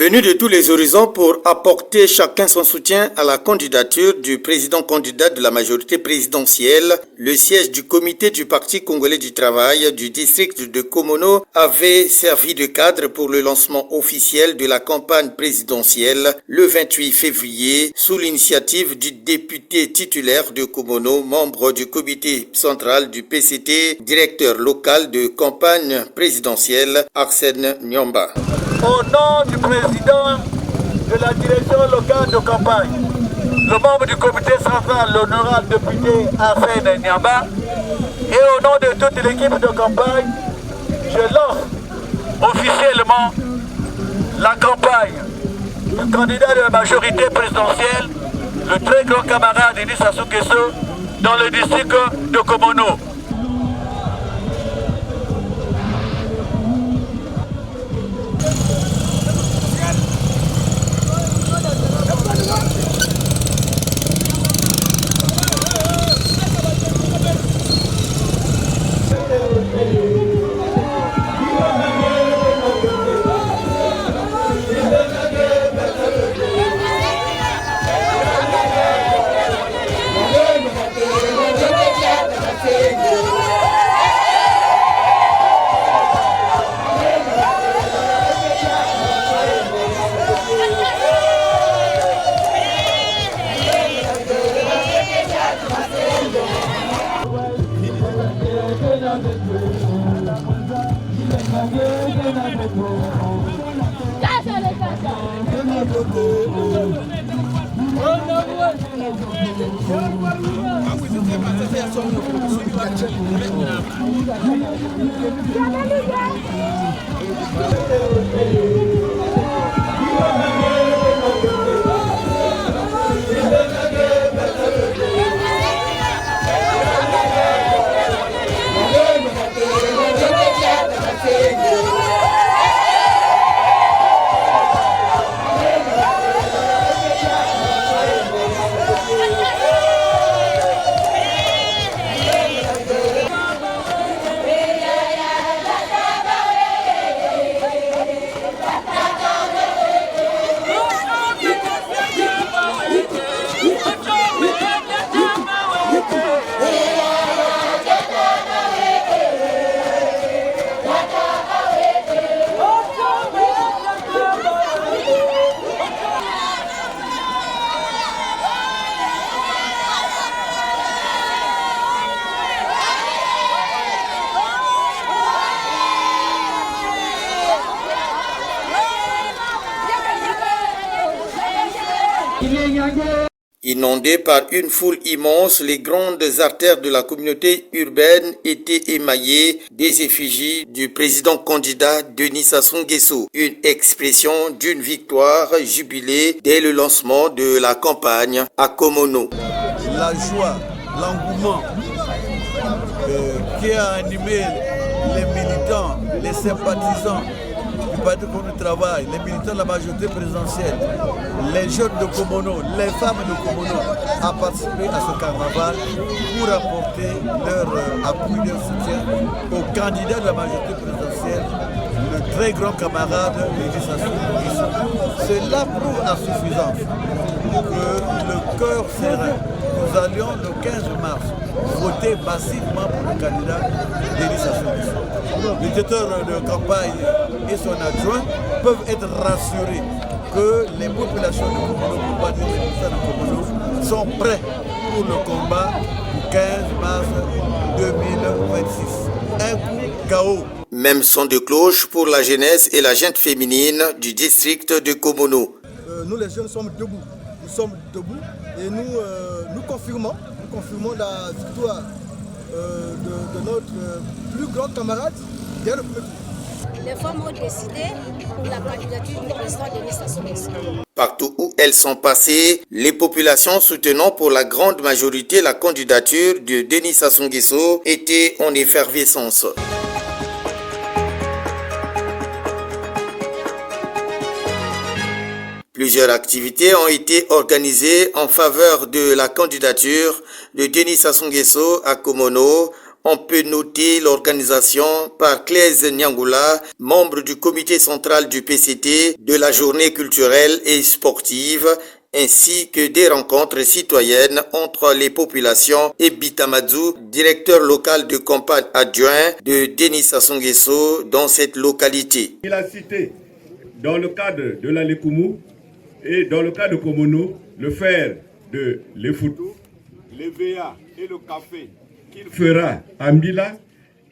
Venus de tous les horizons pour apporter chacun son soutien à la candidature du président-candidat de la majorité présidentielle, le siège du comité du Parti congolais du travail du district de Komono avait servi de cadre pour le lancement officiel de la campagne présidentielle le 28 février sous l'initiative du député titulaire de Komono, membre du comité central du PCT, directeur local de campagne présidentielle, Arsène Nyamba. Au nom du président de la direction locale de campagne, le membre du comité central, l'honorable député Arsène Nyamba, et au nom de toute l'équipe de campagne, je lance officiellement la campagne du candidat de la majorité présidentielle, le très grand camarade Denis Sassou Nguesso, dans le district de Komono. Inondées par une foule immense, les grandes artères de la communauté urbaine étaient émaillées des effigies du président-candidat Denis Sassou Nguesso, une expression d'une victoire jubilée dès le lancement de la campagne à Komono. La joie, l'engouement qui a animé les militants, les sympathisants du Parti congolais du travail, les militants de la majorité présidentielle, les jeunes de Komono, les femmes de Komono, à participer à ce carnaval pour apporter leur appui, leur soutien au candidat de la majorité présidentielle, le très grand camarade Denis Sassou Nguesso. Cela prouve à suffisance que le cœur serein, nous allions le 15 mars voter massivement pour le candidat Denis Sassou Nguesso. Le directeur de campagne et son adjoint peuvent être rassurés que les populations de Komono, pour pas dire les militants de Komono, sont prêts pour le combat du 15 mars 2026. Un coup KO. Même son de cloche pour la jeunesse et la gente féminine du district de Komono. Nous les jeunes sommes debout. Nous sommes debout et nous confirmons la victoire de notre plus grand camarade dès le premier tour. Les femmes ont décidé pour la candidature du président Denis Sassou Nguesso. Partout où elles sont passées, les populations soutenant pour la grande majorité la candidature de Denis Sassou Nguesso étaient en effervescence. Plusieurs activités ont été organisées en faveur de la candidature de Denis Sassou Nguesso à Komono, On peut noter l'organisation par Claise Nyangula, membre du comité central du PCT, de la journée culturelle et sportive, ainsi que des rencontres citoyennes entre les populations et Bitamadou, directeur local de campagne adjoint de Denis Sassou Nguesso dans cette localité. Il a cité dans le cadre de la Lekumu et dans le cadre de Komono le faire de l'Efoutou, l'EVA et le café qu'il fera à Mbila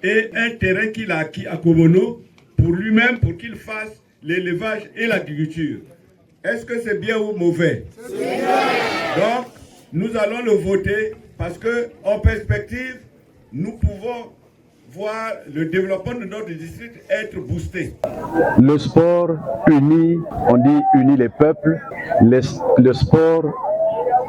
et un terrain qu'il a acquis à Komono pour lui-même pour qu'il fasse l'élevage et l'agriculture. Est-ce que c'est bien ou mauvais? C'est bien. Donc, nous allons le voter parce que, en perspective, nous pouvons voir le développement de notre district être boosté. Le sport unit, on dit unit les peuples. Le sport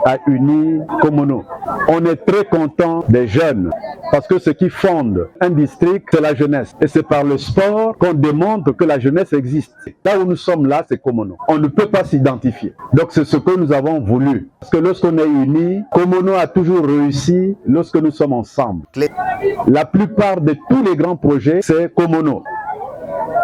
a uni Komono. On est très content des jeunes parce que ce qui fonde un district, c'est la jeunesse. Et c'est par le sport qu'on démontre que la jeunesse existe. Là où nous sommes là, c'est Komono. On ne peut pas s'identifier. Donc c'est ce que nous avons voulu. Parce que lorsqu'on est unis, Komono a toujours réussi lorsque nous sommes ensemble. La plupart de tous les grands projets, c'est Komono.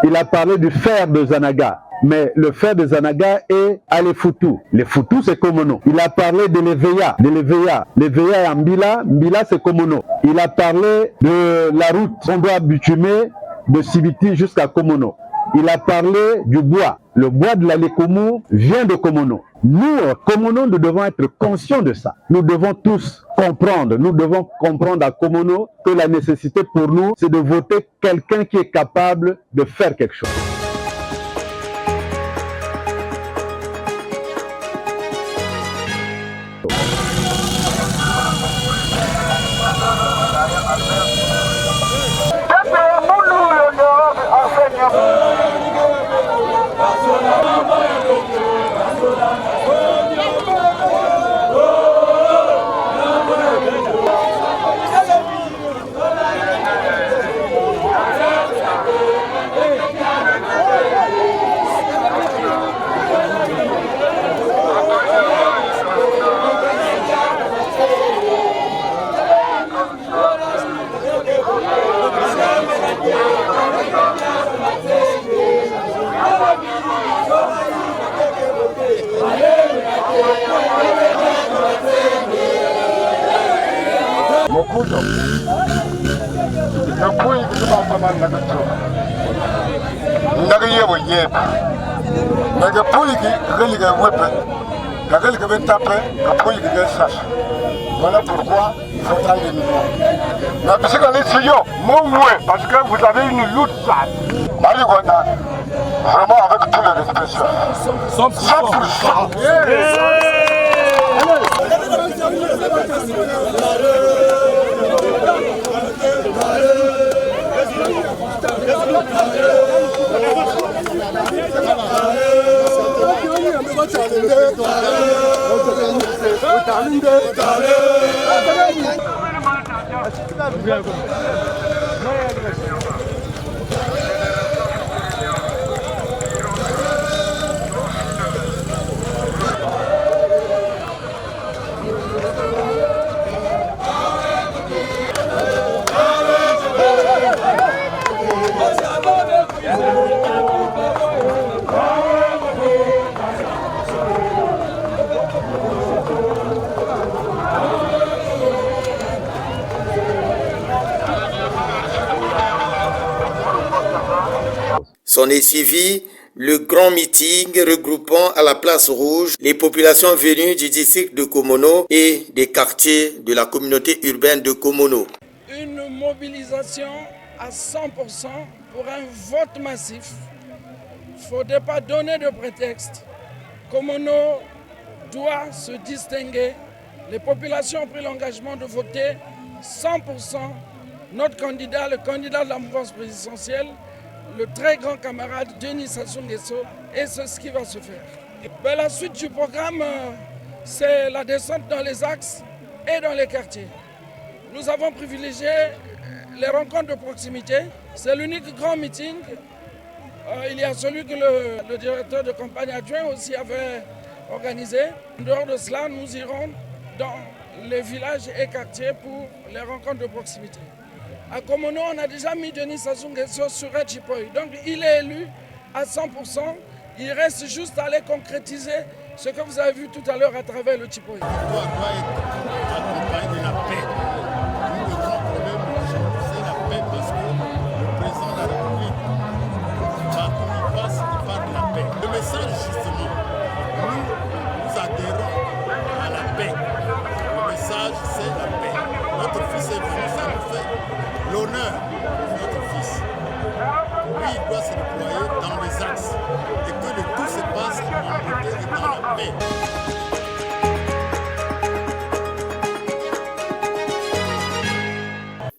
Il a parlé du fer de Zanaga. Mais le fer de Zanaga est à l'Efoutou. L'Efoutou, c'est Komono. Il a parlé de l'EVA. L'EVA est à Mbila. Mbila, c'est Komono. Il a parlé de la route qu'on doit bitumer de Sibiti jusqu'à Komono. Il a parlé du bois. Le bois de la Lekumu vient de Komono. Nous, Komono, nous devons être conscients de ça. Nous devons tous comprendre. Nous devons comprendre à Komono que la nécessité pour nous, c'est de voter quelqu'un qui est capable de faire quelque chose. Mokuto, na kuyi kutuba kama nagacho, nagaye woyeba, nagapuyi gali ga wepe, gali ga betape, kapuyi ga sas. Voilà pourquoi il faut prendre les niveaux. Mais parce que les tuyaux, parce que vous avez une lutte sale. Maligona, vraiment avec tous les expressions. 100%. S'en est suivi le grand meeting regroupant à la place rouge les populations venues du district de Komono et des quartiers de la communauté urbaine de Komono. Une mobilisation à 100% pour un vote massif. Il ne faudrait pas donner de prétexte. Komono doit se distinguer. Les populations ont pris l'engagement de voter 100% notre candidat, le candidat de la mouvance présidentielle, le très grand camarade Denis Sassou Nguesso, et c'est ce qui va se faire. Ben, la suite du programme, c'est la descente dans les axes et dans les quartiers. Nous avons privilégié les rencontres de proximité. C'est l'unique grand meeting. Il y a celui que le directeur de campagne adjoint aussi avait organisé. En dehors de cela, nous irons dans les villages et quartiers pour les rencontres de proximité. À Komono, on a déjà mis Denis Sassou Nguesso sur Red Chipoy. Donc il est élu à 100%. Il reste juste à aller concrétiser ce que vous avez vu tout à l'heure à travers le Chipoy. La victoire doit être accompagnée de la paix. Le grand problème, c'est la paix parce que le président de la République, partout où il passe, il parle de la paix. Le message, justement, nous adhérons à la paix. Le message, c'est la paix. Notre fils est venu, ça nous fait l'honneur de notre fils. Lui, il doit se déployer dans les axes et que le tout se passe en beauté et dans la paix.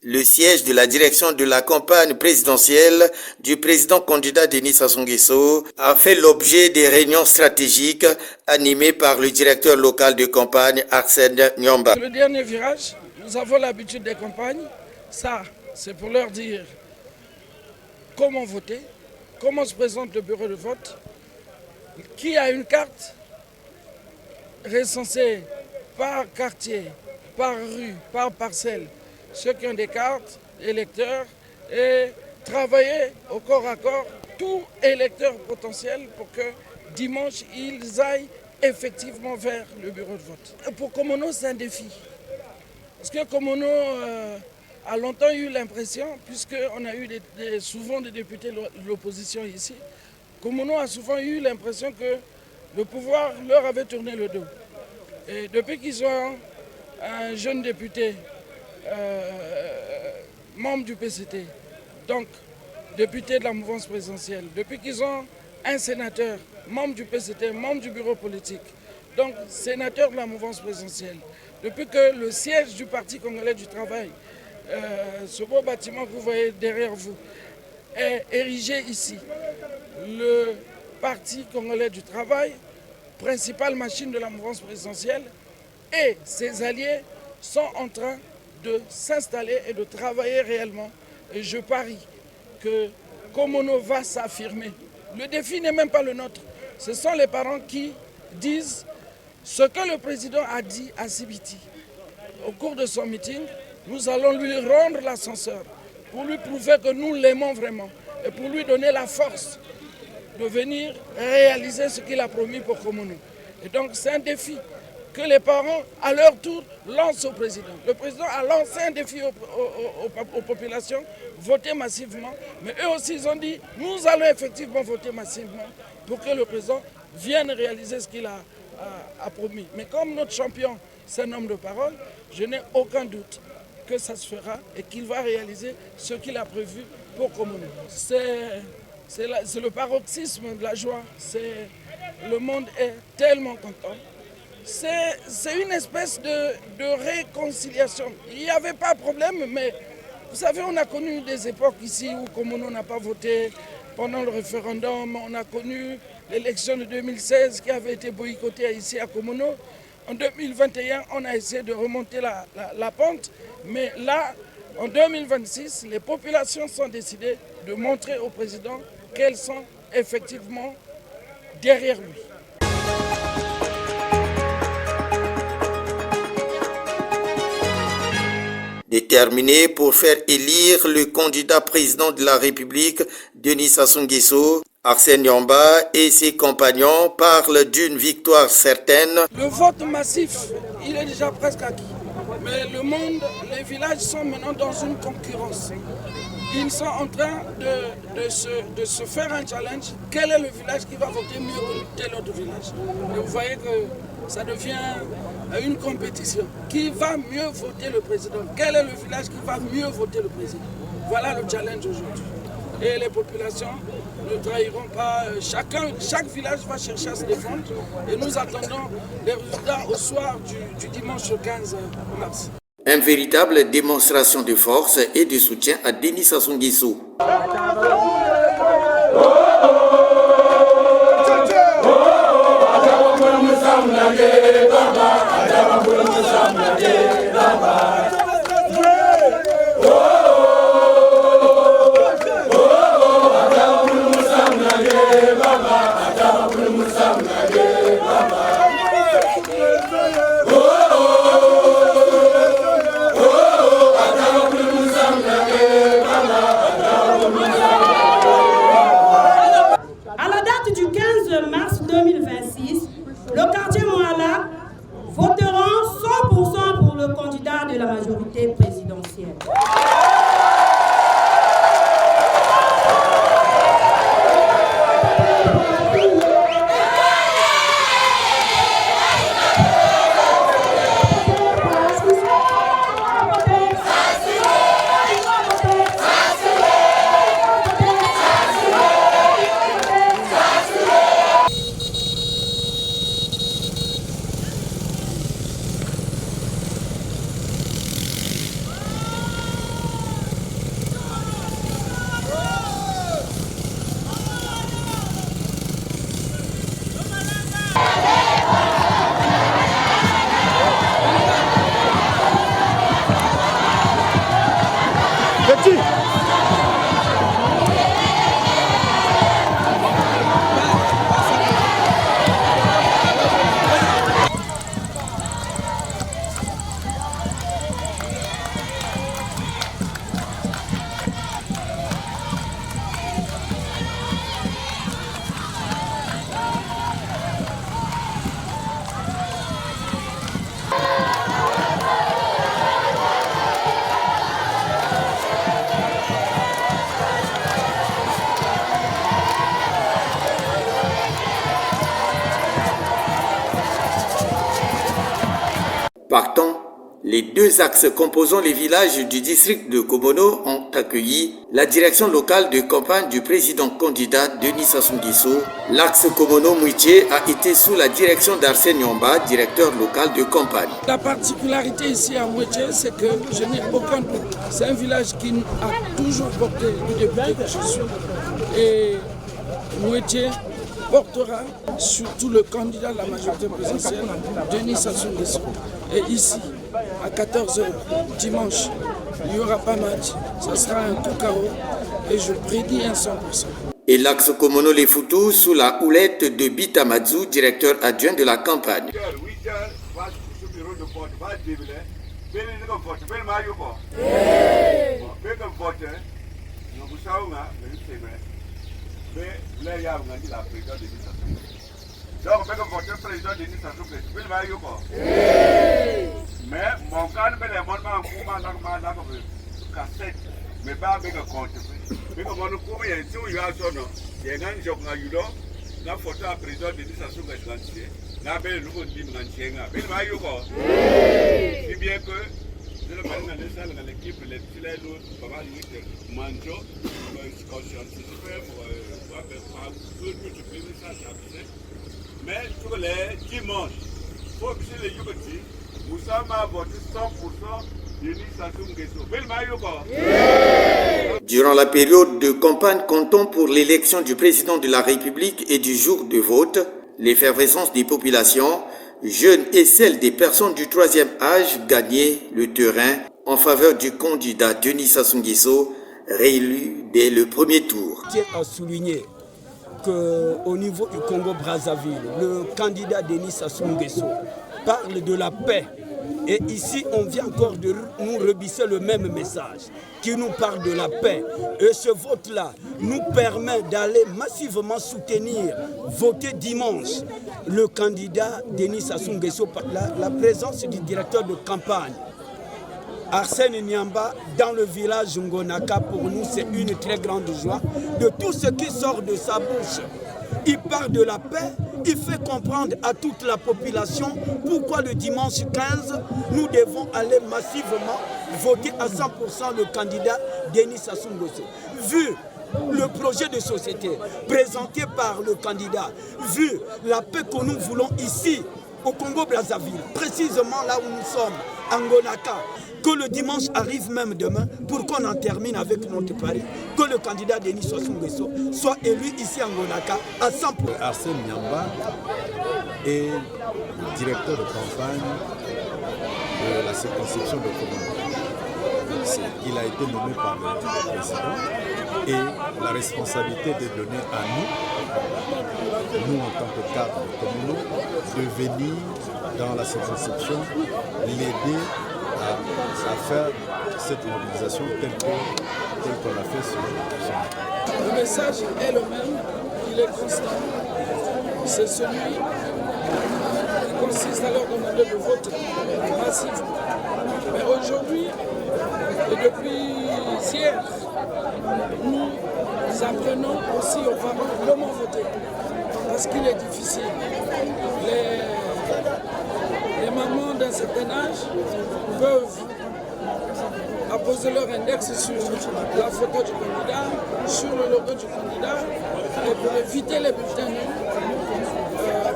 Le siège de la direction de la campagne présidentielle du président candidat Denis Sassou Nguesso a fait l'objet des réunions stratégiques animées par le directeur local de campagne Arsène Nyomba. Le dernier virage, nous avons l'habitude des campagnes. Ça, c'est pour leur dire comment voter, comment se présente le bureau de vote, qui a une carte recensée par quartier, par rue, par parcelle. Ceux qui ont des cartes, électeurs, et travailler au corps à corps, tout électeur potentiel pour que dimanche, ils aillent effectivement vers le bureau de vote. Pour Komono, c'est un défi. Parce que Komono a longtemps eu l'impression, puisqu'on a eu souvent des députés de l'opposition ici, Komono a souvent eu l'impression que le pouvoir leur avait tourné le dos. Et depuis qu'ils ont un jeune député, membre du PCT, donc député de la mouvance présidentielle, depuis qu'ils ont un sénateur, membre du PCT, membre du bureau politique, donc sénateur de la mouvance présidentielle, depuis que le siège du Parti congolais du travail, ce beau bâtiment que vous voyez derrière vous, est érigé ici, le Parti congolais du travail, principale machine de la mouvance présidentielle, et ses alliés sont en train de s'installer et de travailler réellement. Et je parie que Komono va s'affirmer. Le défi n'est même pas le nôtre. Ce sont les parents qui disent ce que le président a dit à Sibiti. Au cours de son meeting, nous allons lui rendre l'ascenseur pour lui prouver que nous l'aimons vraiment et pour lui donner la force de venir réaliser ce qu'il a promis pour Komono. Et donc c'est un défi que les parents, à leur tour, lancent au président. Le président a lancé un défi aux populations, voter massivement, mais eux aussi ils ont dit, nous allons effectivement voter massivement pour que le président vienne réaliser ce qu'il a promis. Mais comme notre champion, c'est un homme de parole, je n'ai aucun doute que ça se fera et qu'il va réaliser ce qu'il a prévu pour Komono. C'est le paroxysme de la joie. Le monde est tellement content. C'est une espèce de réconciliation. Il n'y avait pas de problème, mais vous savez, on a connu des époques ici où Komono n'a pas voté pendant le référendum. On a connu l'élection de 2016 qui avait été boycottée ici à Komono. En 2021, on a essayé de remonter la pente, mais là, en 2026, les populations sont décidées de montrer au président qu'elles sont effectivement derrière lui. Déterminé pour faire élire le candidat président de la République, Denis Sassou Nguesso, Arsène Nyomba et ses compagnons parlent d'une victoire certaine. Le vote massif, il est déjà presque acquis. Mais le monde, les villages sont maintenant dans une concurrence. Ils sont en train de se faire un challenge. Quel est le village qui va voter mieux que tel autre village? Et vous voyez que ça devient une compétition. Qui va mieux voter le président? Quel est le village qui va mieux voter le président? Voilà le challenge aujourd'hui. Et les populations ne trahiront pas. Chaque village va chercher à se défendre. Et nous attendons les résultats au soir du dimanche 15 mars. Une véritable démonstration de force et de soutien à Denis Sassou Nguesso. À la date du 15 mars 2026, le quartier Moala voteront 100% pour le candidat de la majorité présidentielle. Partant, les deux axes composant les villages du district de Komono ont accueilli la direction locale de campagne du président candidat Denis Sassou Nguesso. L'axe Komono-Mouitié a été sous la direction d'Arsène Nyamba, directeur local de campagne. La particularité ici à Mouitié, c'est que je n'ai aucun doute. C'est un village qui a toujours porté le député que je suis. Et Mouitié portera surtout le candidat de la majorité présidentielle, Denis Sassou Nguesso. Et ici, à 14h, dimanche, il n'y aura pas match, ce sera un tout chaos et je prédis un 100%. Et l'axe Komono-Lefoutou sous la houlette de Bita Madzou, directeur adjoint de la campagne. Donc, je vais voter président Denis Sassou Nguesso. Mais mon cas, je vais voter cassette. Mais pas avec un compte. Mais comme on trouve un sou, il y a un job à Yudo. La photo à président Denis Sassou Nguesso. La belle nouveau team Nantienga. Mais pas Yuko. Si bien que je le mets dans les salles dans l'équipe, les petits loups, pas mal de manjo, conscience, mais sur les dimanches, il faut que les Yougoti, nous sommes à voter 100% Denis Sassou Nguesso. Durant la période de campagne comptant pour l'élection du président de la République et du jour de vote, l'effervescence des populations, jeunes et celle des personnes du troisième âge gagnaient le terrain en faveur du candidat Denis Sassou Nguesso, réélu dès le premier tour. Je tiens à souligner qu'au niveau du Congo-Brazzaville, le candidat Denis Sassou Nguesso parle de la paix. Et ici, on vient encore de nous rebisser le même message qui nous parle de la paix. Et ce vote-là nous permet d'aller massivement soutenir, voter dimanche, le candidat Denis Sassou Nguesso par la présence du directeur de campagne, Arsène Nyamba, dans le village Ngonaka. Pour nous, c'est une très grande joie de tout ce qui sort de sa bouche. Il parle de la paix, il fait comprendre à toute la population pourquoi le dimanche 15, nous devons aller massivement voter à 100% le candidat Denis Sassou Nguesso. Vu le projet de société présenté par le candidat, vu la paix que nous voulons ici, au Congo-Brazzaville, précisément là où nous sommes, à Ngonaka, que le dimanche arrive même demain pour qu'on en termine avec notre pari, que le candidat Denis Sassou Nguesso soit élu ici à Ngonaka à 100%. Arsène Nyamba est directeur de campagne de la circonscription de Komono. Il a été nommé par le président et la responsabilité est donnée à nous en tant que cadre de Komono, de venir dans la circonscription l'aider à faire cette mobilisation telle tel qu'on l'a fait sur Le message est le même, il est constant. C'est celui qui consiste à leur demander de vote massif. Mais aujourd'hui, et depuis hier, nous apprenons aussi aux parents comment voter. Parce qu'il est difficile. Les mamans d'un certain âge peuvent apposer leur index sur la photo du candidat, sur le logo du candidat, et pour éviter les bulletins nuls.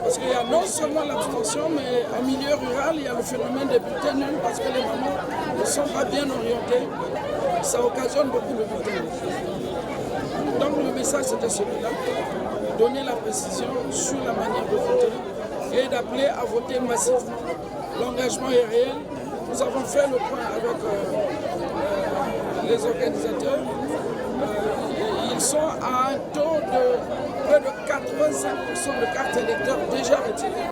Parce qu'il y a non seulement l'abstention, mais en milieu rural, il y a le phénomène des bulletins nuls parce que les mamans ne sont pas bien orientées. Ça occasionne beaucoup de bulletins nuls. Donc le message c'était celui-là, donner la précision sur la manière de voter et d'appeler à voter massivement. L'engagement est réel. Nous avons fait le point avec les organisateurs. Ils sont à un taux de près de 85% de cartes électeurs déjà retirées.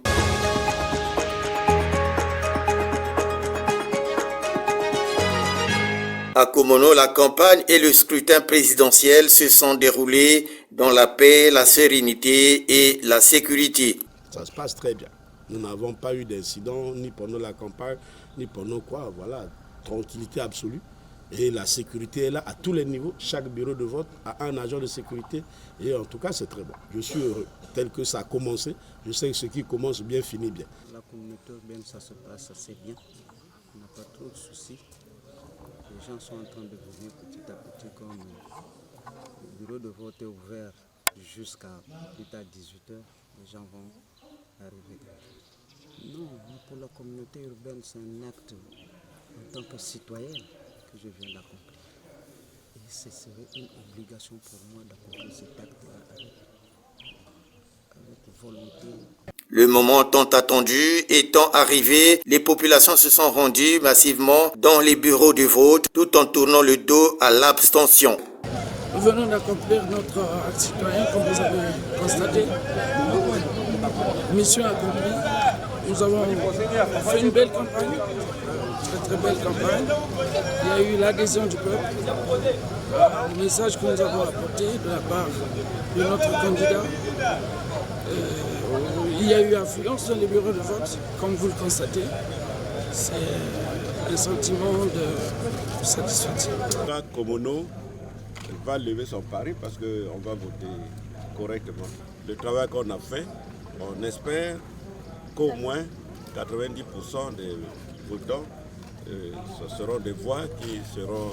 À Komono, la campagne et le scrutin présidentiel se sont déroulés dans la paix, la sérénité et la sécurité. Ça se passe très bien. Nous n'avons pas eu d'incident ni pendant la campagne, ni pendant quoi. Voilà, tranquillité absolue. Et la sécurité est là à tous les niveaux. Chaque bureau de vote a un agent de sécurité. Et en tout cas, c'est très bon. Je suis heureux. Tel que ça a commencé, je sais que ce qui commence bien finit bien. La communauté urbaine, ça se passe assez bien. On n'a pas trop de soucis. Les gens sont en train de venir petit à petit, comme le bureau de vote est ouvert jusqu'à plus tard 18h. Les gens vont arriver. Non, pour la communauté urbaine, c'est un acte en tant que citoyen que je viens d'accomplir. Et ce serait une obligation pour moi d'accomplir cet acte-là avec volonté. Le moment tant attendu étant arrivé, les populations se sont rendues massivement dans les bureaux de vote tout en tournant le dos à l'abstention. Nous venons d'accomplir notre acte citoyen, comme vous avez constaté. Mission accomplie. Nous avons fait une belle campagne, très belle campagne. Il y a eu l'adhésion du peuple. Le message que nous avons apporté de la part de notre candidat. Il y a eu affluence dans les bureaux de vote, comme vous le constatez. C'est un sentiment de satisfaction. Komono va lever son pari parce qu'on va voter correctement. Le travail qu'on a fait, on espère qu'au moins 90% des votants, ce seront des voix qui seront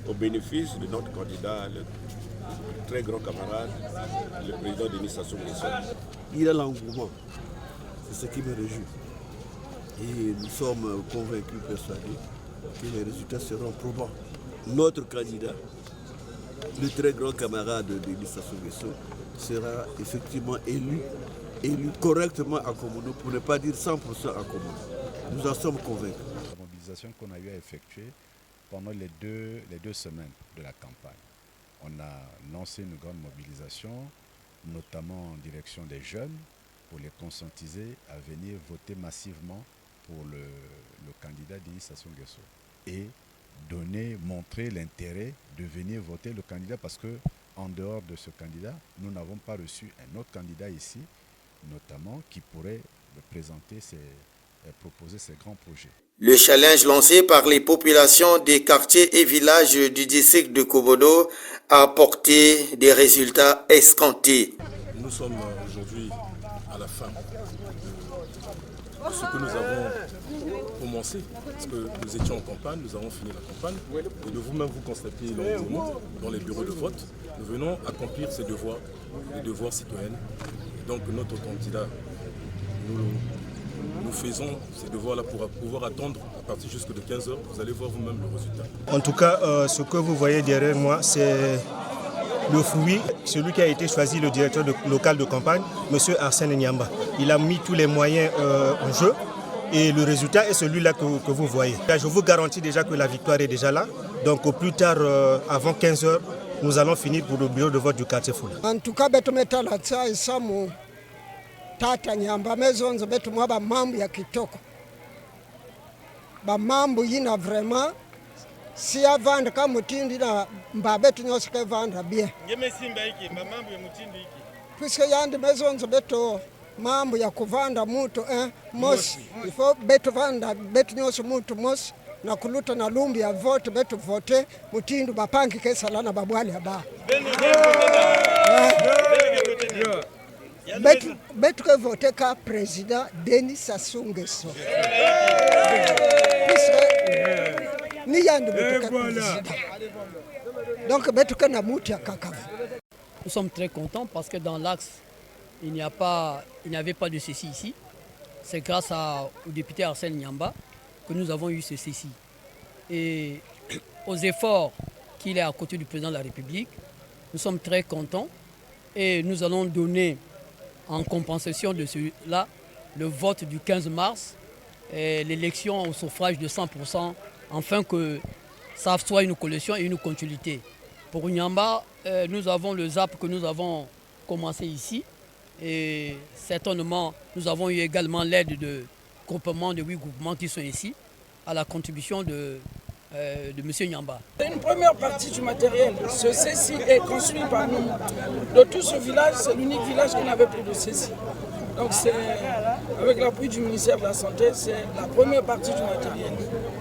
au bénéfice de notre candidat, le très grand camarade, le président Denis Sassou Nguesso. Il a l'engouement, c'est ce qui me réjouit. Et nous sommes convaincus, persuadés que les résultats seront probants. Notre candidat, le très grand camarade de Denis Sassou Nguesso, sera effectivement élu correctement à Komono, pour ne pas dire 100% à Komono. Nous en sommes convaincus. La mobilisation qu'on a eu à effectuer pendant les deux semaines de la campagne. On a lancé une grande mobilisation, notamment en direction des jeunes, pour les conscientiser à venir voter massivement pour le candidat Denis Sassou Nguesso. Et montrer l'intérêt de venir voter le candidat parce qu'en dehors de ce candidat, nous n'avons pas reçu un autre candidat ici, notamment qui pourrait proposer ses grands projets. Le challenge lancé par les populations des quartiers et villages du district de Komono a apporté des résultats escomptés. Nous sommes aujourd'hui à la fin de ce que nous avons commencé, parce que nous étions en campagne, nous avons fini la campagne, et de vous-même vous constatez l'engouement dans les bureaux de vote. Nous venons accomplir ces devoirs, les devoirs citoyens. Et donc notre candidat, nous faisons ces devoirs-là pour pouvoir attendre à partir jusque de 15h. Vous allez voir vous-même le résultat. En tout cas, ce que vous voyez derrière moi, c'est le fruit, celui qui a été choisi, le directeur local de campagne, M. Arsène Nyamba. Il a mis tous les moyens en jeu et le résultat est celui-là que vous voyez. Je vous garantis déjà que la victoire est déjà là. Donc au plus tard, avant 15h, nous allons finir pour le bureau de vote du quartier Foula. En tout cas, Tata Nyamba mezonzo betu mwa ba mambo ya kitoko. Ba mambo yina vraiment si avanda kama mutindi na mbabetu nyose ke vanda bien ngemesimba iki mambo ya mutindi iki puisque yandi mezonzo beto mambo ya kuvanda mutu mosi ifo betu vanda betu nyose mutu mosi na kuluta na lumbi ya vote betu vote mutindu bapangi kesalana babwali aba betu ke vote ka président Denis Sassou Nguesso ni yandi betu ka président donc betu ke na mutu ya kakavu. Nous sommes très contents parce que dans l'axe il n'y avait pas de ceci ici. C'est grâce au député Arsène Niamba que nous avons eu ce ceci. Et aux efforts qu'il est à côté du président de la République, nous sommes très contents et nous allons donner en compensation de cela le vote du 15 mars, l'élection au suffrage de 100%, afin que ça soit une coalition et une continuité. Pour Niamba, nous avons le ZAP que nous avons commencé ici et certainement nous avons eu également l'aide de groupements, de 8 groupements qui sont ici, à la contribution de M. Niamba. C'est une première partie du matériel. Ce CECI est construit par nous. De tout ce village, c'est l'unique village qui n'avait plus de CECI. Donc c'est avec l'appui du ministère de la Santé, c'est la première partie du matériel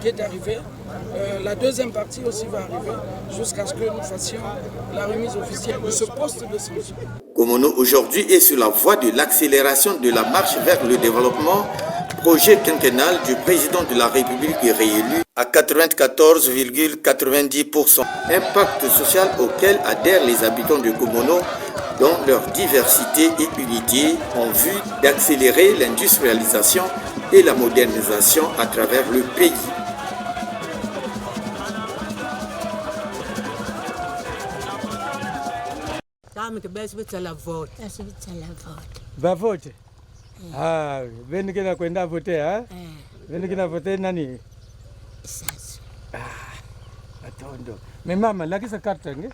qui est arrivée. La deuxième partie aussi va arriver jusqu'à ce que nous fassions la remise officielle de ce poste de santé. Komono aujourd'hui est sur la voie de l'accélération de la marche vers le développement, projet quinquennal du président de la République réélu à 94,90%. Impact social auquel adhèrent les habitants de Komono dans leur diversité et unité en vue d'accélérer l'industrialisation et la modernisation à travers le pays. Va vote. Ah, veni kina kwenda vote ha? Veni kina vote nani? Sasu. Ah, atondo. Me mama lakisa karta nge?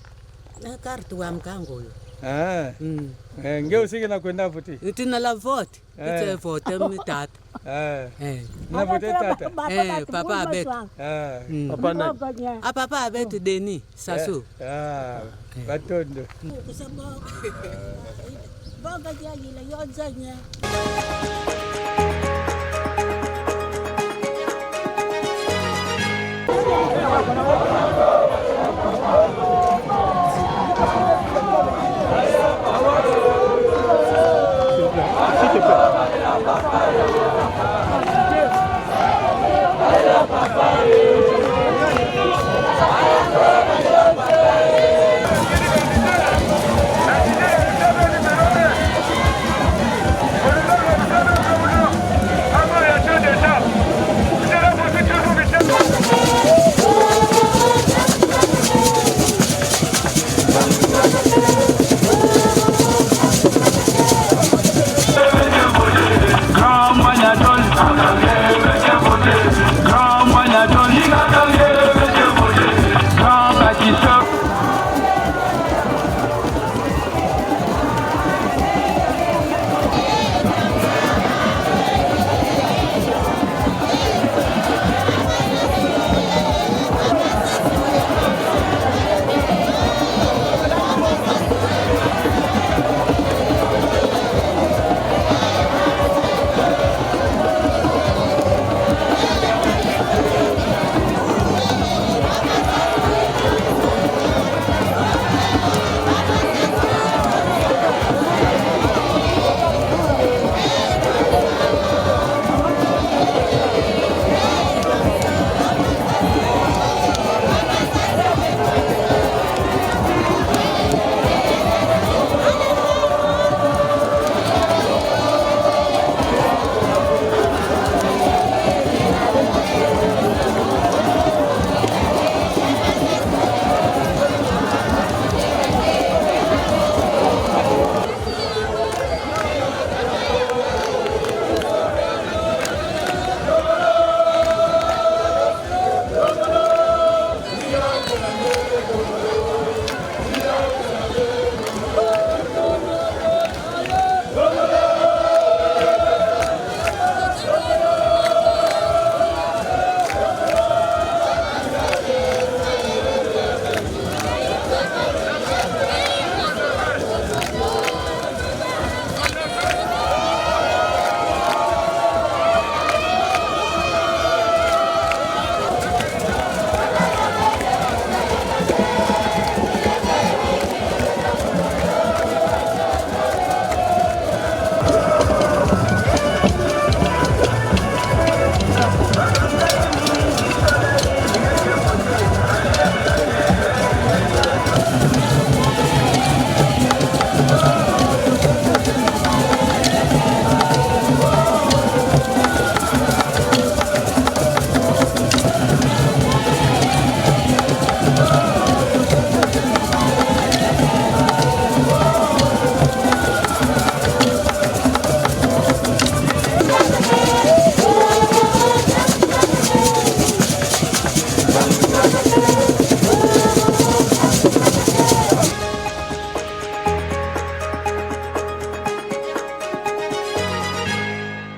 Na karta wa mkango huyo. Ah. Nge usiki na kwenda vote. Itina la vote. Ite vote mitata. Ah. Na vote tata. Papa abet. Ah. Papa nani? Papa abet Denis Sassou. Ah. Atondo. Boga jaji la yodzanya. Thank you.